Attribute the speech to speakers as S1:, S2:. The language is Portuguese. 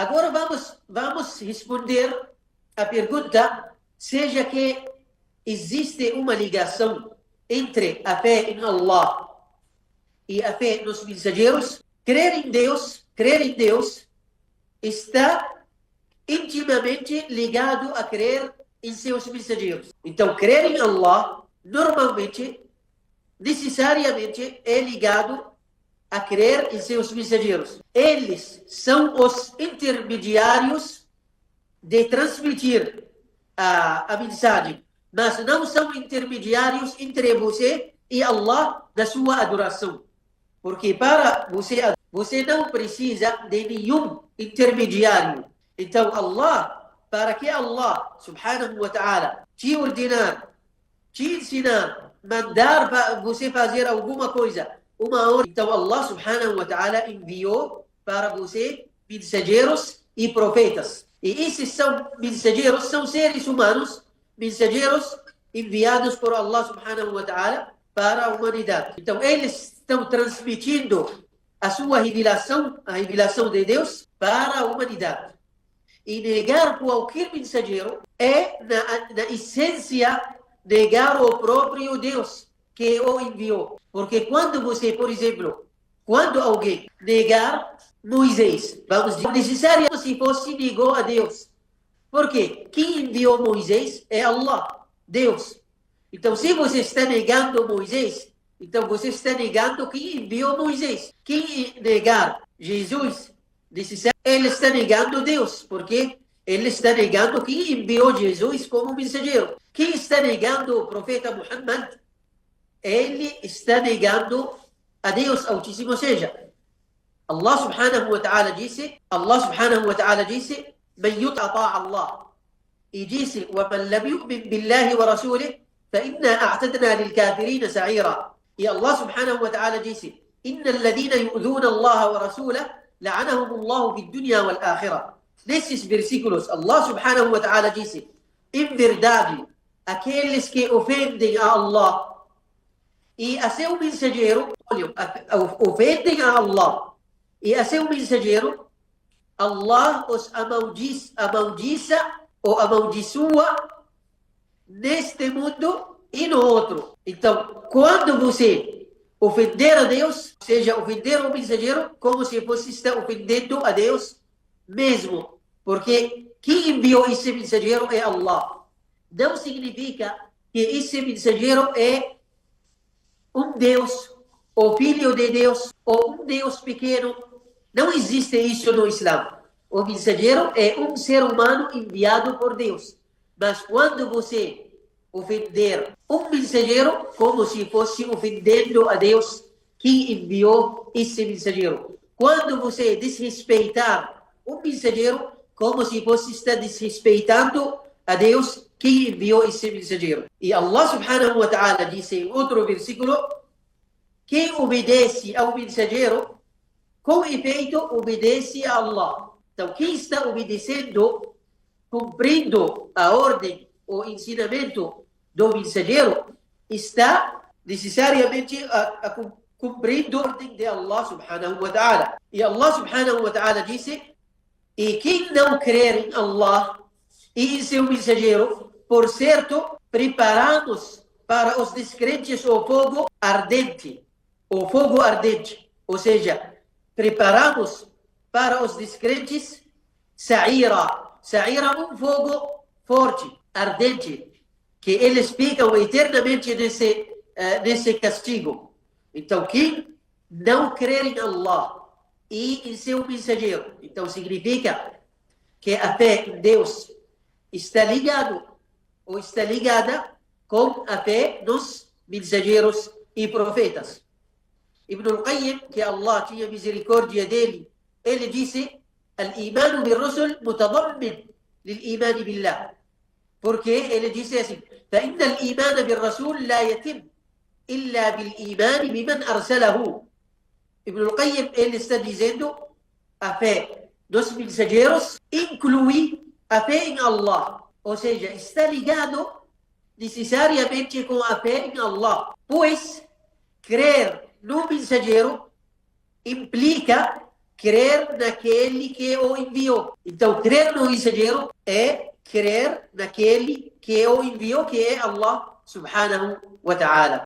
S1: Agora vamos responder a pergunta, seja que existe uma ligação entre a fé em Allah e a fé nos mensageiros. Crer em Deus está intimamente ligado a crer em seus mensageiros. Então, crer em Allah, normalmente, necessariamente, é ligado a crer em seus mensageiros. Eles são os intermediários de transmitir a mensagem, mas não são intermediários entre você e Allah da sua adoração. Porque para você não precisa de nenhum intermediário. Então, para que Allah, subhanahu wa ta'ala, te ordenar, te ensinar, mandar você fazer alguma coisa, uma ordem. Então, Allah, subhanahu wa ta'ala, enviou para você mensageiros e profetas. E esses mensageiros são seres humanos, mensageiros enviados por Allah, subhanahu wa ta'ala, para a humanidade. Então, eles estão transmitindo a sua revelação, a revelação de Deus, para a humanidade. E negar qualquer mensageiro é, na essência, negar o próprio Deus que o enviou. Porque quando você, por exemplo, quando alguém negar Moisés, vamos dizer, necessário se fosse negou a Deus. Por quê? Quem enviou Moisés é Allah, Deus. Então, se você está negando Moisés, então você está negando quem enviou Moisés. Quem negar Jesus, ele está negando Deus, porque ele está negando quem enviou Jesus como mensageiro. Quem está negando o profeta Muhammad, ele está negando a Deus Altíssimo. Ou seja, Allah subhanahu wa ta'ala disse, "Man yuta'a Allah." E disse, "وَمَنْ لَمْ يُؤْمِنْ بِاللَّهِ وَرَسُولِهِ فَإِنَّا أَعْتَدْنَا لِلْكَافِرِينَ سَعِيرًا." E Allah subhanahu wa ta'ala disse, "إِنَّ الَّذِينَ يُؤْذُونَ اللَّهَ وَرَسُولَهُ لَعَنَهُمُ اللَّهُ فِي الدُّنْيَا وَالْآخِرَةِ." Nesses versículos, Allah subhanahu wa ta'ala disse, em verdade, aqueles que ofendem a Allah e a seu mensageiro, ofendem a Allah e a seu mensageiro, Allah os amaldiça ou amaldiçoa neste mundo e no outro. Então, quando você ofender a Deus, seja ofender o mensageiro, como se você está ofendendo a Deus mesmo. Porque quem enviou esse mensageiro é Allah. Não significa que esse mensageiro é um Deus, ou filho de Deus, ou um Deus pequeno. Não existe isso no Islã. O mensageiro é um ser humano enviado por Deus. Mas quando você ofender um mensageiro, como se fosse ofendendo a Deus que enviou esse mensageiro. Quando você desrespeitar um mensageiro, como se você está desrespeitando a Deus que enviou esse mensageiro. E Allah subhanahu wa ta'ala disse em outro versículo, quem obedece ao mensageiro, com efeito, obedece a Allah. Então, quem está obedecendo, cumprindo a ordem, o ensinamento do mensageiro, está necessariamente cumprindo a ordem de Allah subhanahu wa ta'ala. E Allah subhanahu wa ta'ala disse, e quem não crer em Allah e em seu mensageiro, por certo, preparamos para os descrentes o fogo ardente. O fogo ardente. Ou seja, preparamos para os descrentes Sa'ira. Sa'ira, um fogo forte, ardente, que eles ficam eternamente nesse castigo. Então, quem não crer em Allah e em seu mensageiro, então significa que a fé em Deus está ligado ou está ligada com a fé nos mensageiros e profetas. Ibn al-Qayyim, que Allah tinha misericórdia dele, ele disse, al-imanu bil-rusul mutadammin lil-imani billah. Porque ele disse assim, فَإِنَّ الْإِيمَانَ بِالرَّسُولِ لَا يَتِمْ إِلَّا بِالْإِيمَانِ بِمَنْ أَرْسَلَهُ. Ibn al-Qayyim, ele está dizendo, a fé dos mensageiros inclui a fé em Allah. Ou seja, está ligado necessariamente com a fé em Allah. Pois, crer no mensageiro implica crer naquele que o enviou. Então, crer no mensageiro é crer naquele que o enviou, que é Allah subhanahu wa ta'ala.